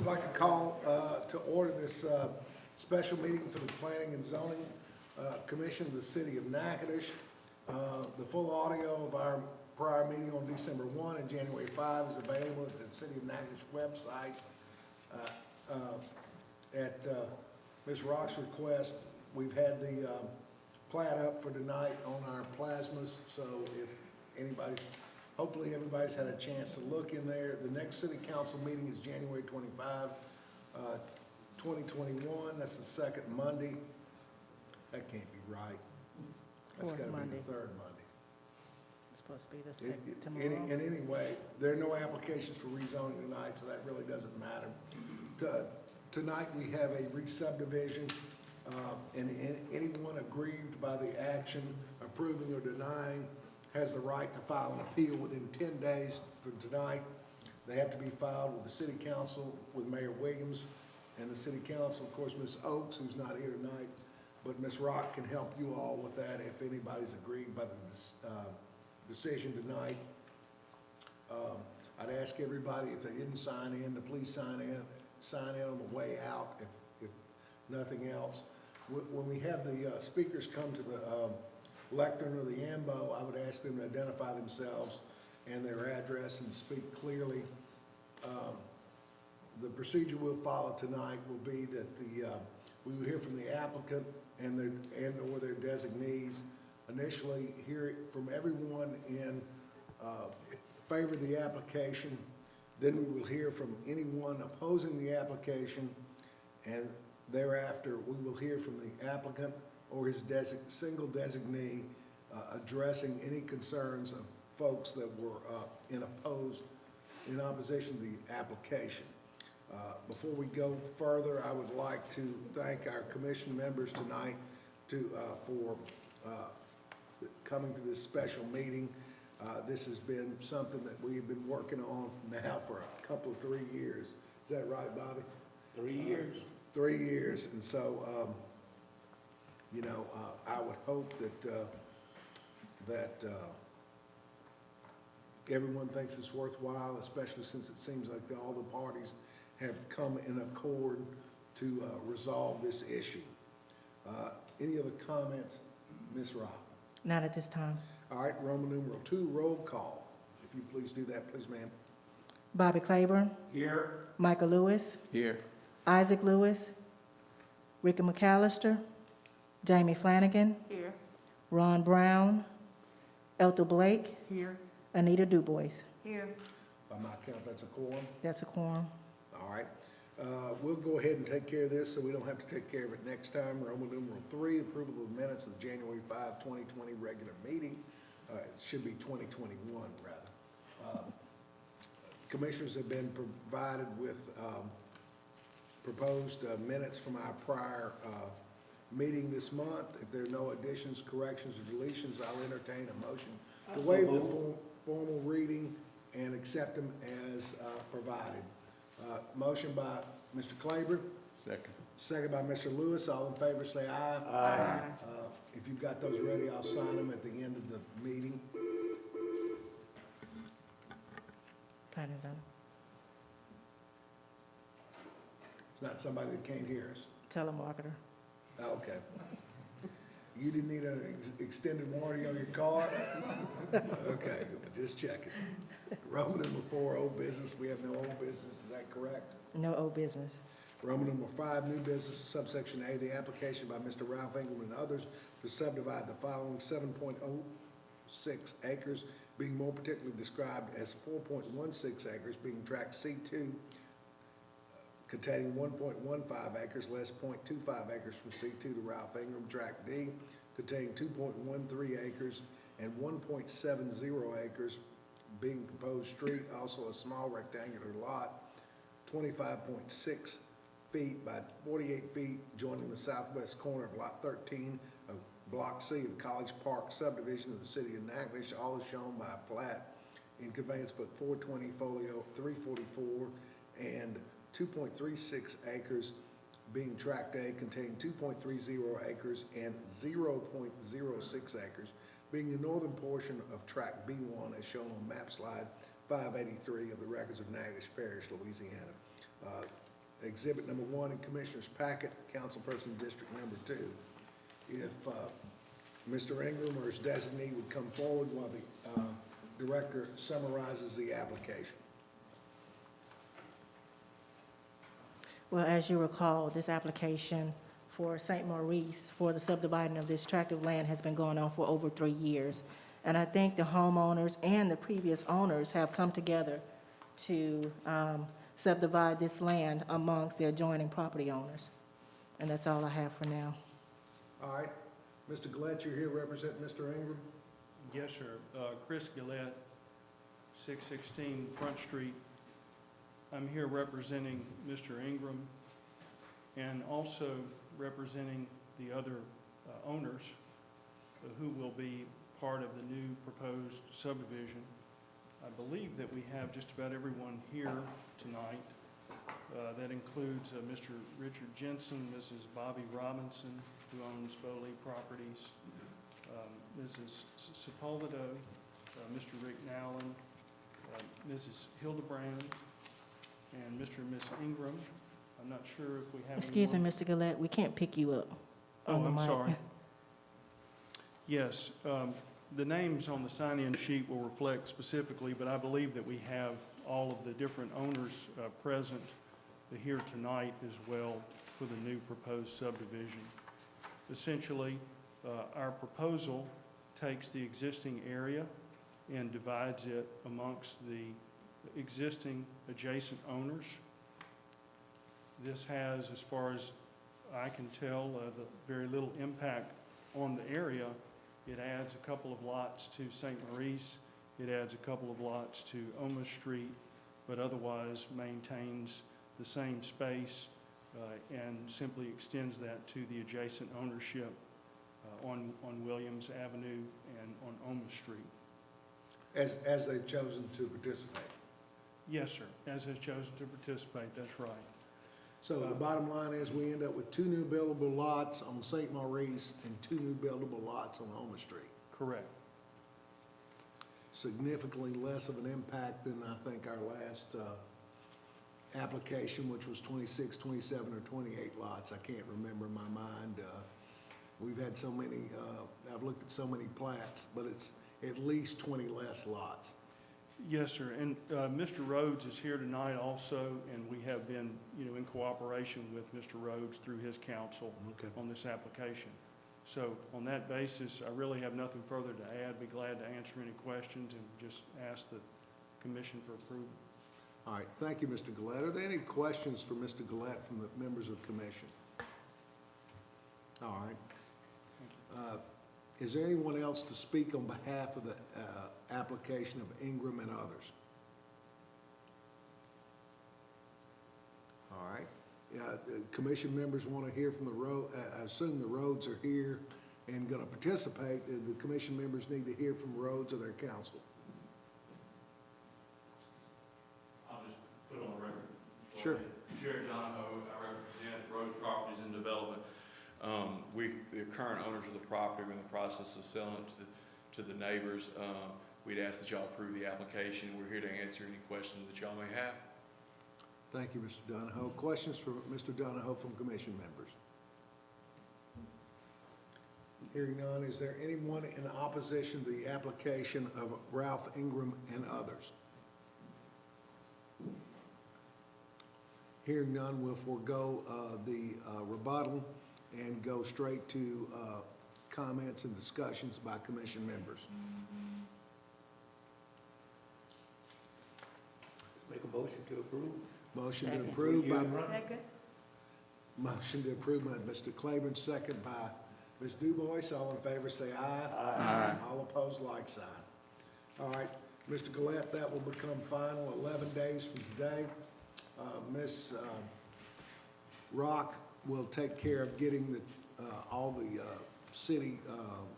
like to call to order this special meeting for the Planning and Zoning Commission of the City of Natchitoches. The full audio of our prior meeting on December 1 and January 5 is available at the City of Natchitoches website. At Ms. Rock's request, we've had the plat up for tonight on our plasmas, so if anybody's, hopefully everybody's had a chance to look in there. The next city council meeting is January 25, 2021. That's the second Monday. That can't be right. That's got to be the third Monday. It's supposed to be the second tomorrow. And anyway, there are no applications for rezoning tonight, so that really doesn't matter. Tonight we have a re-subdivision, and anyone aggrieved by the action approving or denying has the right to file an appeal within 10 days from tonight. They have to be filed with the City Council, with Mayor Williams, and the City Council, of course, Ms. Oakes, who's not here tonight, but Ms. Rock can help you all with that if anybody's aggrieved by the decision tonight. I'd ask everybody, if they didn't sign in, to please sign in on the way out, if nothing else. When we have the speakers come to the lectern or the ambo, I would ask them to identify themselves and their address and speak clearly. The procedure we'll follow tonight will be that we will hear from the applicant and or their designees. Initially, hear from everyone in favor of the application. Then we will hear from anyone opposing the application, and thereafter we will hear from the applicant or his single designee addressing any concerns of folks that were in opposition to the application. Before we go further, I would like to thank our commission members tonight for coming to this special meeting. This has been something that we've been working on now for a couple of 3 years. Is that right, Bobby? 3 years. 3 years, and so you know, I would hope that everyone thinks it's worthwhile, especially since it seems like all the parties have come in accord to resolve this issue. Any other comments, Ms. Rock? Not at this time. All right, Roman numeral 2, roll call. If you please do that, please, ma'am. Bobby Claiborne. Here. Michael Lewis. Here. Isaac Lewis. Ricky McAllister. Jamie Flanagan. Here. Ron Brown. Ethel Blake. Here. Anita DuBois. Here. By my count, that's a quorum. That's a quorum. All right. We'll go ahead and take care of this so we don't have to take care of it next time. Roman numeral 3, approval of the minutes of the January 5, 2020 regular meeting. It should be 2021, rather. Commissioners have been provided with proposed minutes from our prior meeting this month. If there are no additions, corrections, or deletions, I'll entertain a motion to waive the formal reading and accept them as provided. Motion by Mr. Claiborne. Second. Second by Mr. Lewis. All in favor say aye. Aye. If you've got those ready, I'll sign them at the end of the meeting. Patterns on. It's not somebody that can't hear us. Telemarketer. Okay. You didn't need an extended warranty on your car? Okay, just checking. Roman number 4, old business. We have no old business, is that correct? No old business. Roman number 5, new business, subsection A, the application by Mr. Ralph Ingram and others to subdivide the following 7.06 acres, being more particularly described as 4.16 acres, being tract C2, containing 1.15 acres less 0.25 acres from C2 to Ralph Ingram, tract D, containing 2.13 acres and 1.70 acres, being proposed street, also a small rectangular lot, 25.6 feet by 48 feet, joining the southwest corner of Lot 13 of Block C of College Park subdivision of the City of Natchitoches, all is shown by a plat in Conveyance Book 420, Folio 344, and 2.36 acres, being tract A, containing 2.30 acres and 0.06 acres, being the northern portion of tract B1 as shown on map slide 583 of the records of Natchitoches Parish, Louisiana. exhibit number 1 in Commissioner's packet, councilperson District number 2. If Mr. Ingram or his designee would come forward while the director summarizes the application. Well, as you recall, this application for St. Maurice for the subdividing of this tract of land has been going on for over 3 years. And I think the homeowners and the previous owners have come together to subdivide this land amongst the adjoining property owners. And that's all I have for now. All right. Mr. Gillette, you're here representing Mr. Ingram? Yes, sir. Chris Gillette, 616 Front Street. I'm here representing Mr. Ingram and also representing the other owners who will be part of the new proposed subdivision. I believe that we have just about everyone here tonight. That includes Mr. Richard Jensen, Mrs. Bobby Robinson, who owns Foley Properties, Mrs. Sepulveda, Mr. Rick Nowlin, Mrs. Hildebrand, and Mr. and Miss Ingram. I'm not sure if we have Excuse me, anyone. Mr. Gillette, we can't pick you up on the I'm mic. sorry. Yes, the names on the sign-in sheet will reflect specifically, but I believe that we have all of the different owners present here tonight as well for the new proposed subdivision. Essentially, our proposal takes the existing area and divides it amongst the existing adjacent owners. This has, as far as I can tell, the very little impact on the area. It adds a couple of lots to St. Maurice. It adds a couple of lots to Oma Street, but otherwise maintains the same space and simply extends that to the adjacent ownership on Williams Avenue and on Oma Street. As they've chosen to participate. Yes, sir, as has chosen to participate, that's right. So the bottom line is we end up with 2 new buildable lots on St. Maurice and 2 new buildable lots on Oma Street. Correct. Significantly less of an impact than I think our last application, which was 26, 27, or 28 lots. I can't remember in my mind. We've had so many, I've looked at so many plats, but it's at least 20 less lots. Yes, sir, and Mr. Rhodes is here tonight also, and we have been, in cooperation with Mr. Rhodes through his counsel on this application. So on that basis, I really have nothing further to add. Be glad to answer any questions and just ask the commission for approval. All right, thank you, Mr. Gillette. Are there any questions for Mr. Gillette from the members of the commission? All right. Is there anyone else to speak on behalf of the application of Ingram and others? All right. The commission members want to hear from the road. I assume the roads are here and going to participate. The commission members need to hear from roads or their council. I'll just put on the record. Sure. Jared Donahoe, I represent Rose Properties and Development. The current owners of the property are in the process of selling it to the neighbors. We'd ask that y'all approve the application. We're here to answer any questions that y'all may have. Thank you, Mr. Donahoe. Questions for Mr. Donahoe from commission members? Hearing none, is there anyone in opposition to the application of Ralph Ingram and others? Hearing none, we'll forego the rebuttal and go straight to comments and discussions by commission members. Make a motion to approve. Motion to Second. approve by, Second. motion to approve by Mr. Claiborne, second by Ms. DuBois. All in favor say aye. Aye. All opposed, like sign. All right, Mr. Gillette, that will become final 11 days from today. Ms. Rock will take care of getting all the city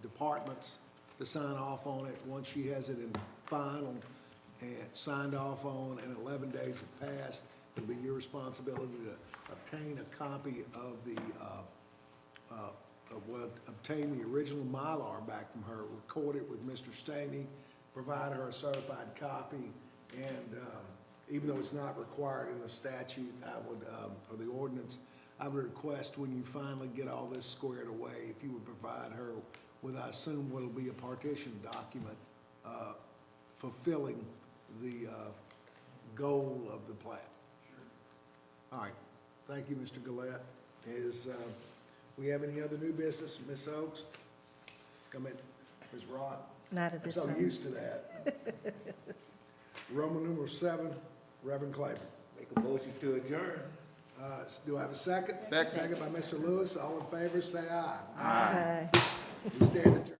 departments to sign off on it. Once she has it in final and signed off on and 11 days have passed, it'll be your responsibility to obtain a copy of obtain the original Mylar back from her, record it with Mr. Staney, provide her a certified copy, and even though it's not required in the statute, I would, or the ordinance, I would request when you finally get all this squared away, if you would provide her with, I assume, what'll be a partition document, fulfilling the, goal of the plat. All right, thank you, Mr. Gillette. We have any other new business, Ms. Oaks? Come in, Ms. Rod. Not at I'm this so time. used to that. Roman numeral 7, Reverend Claiborne. Make a motion to adjourn. Do I have a second? Second. Second by Mr. Lewis. All in favor, say aye. Aye. We stand adjourned.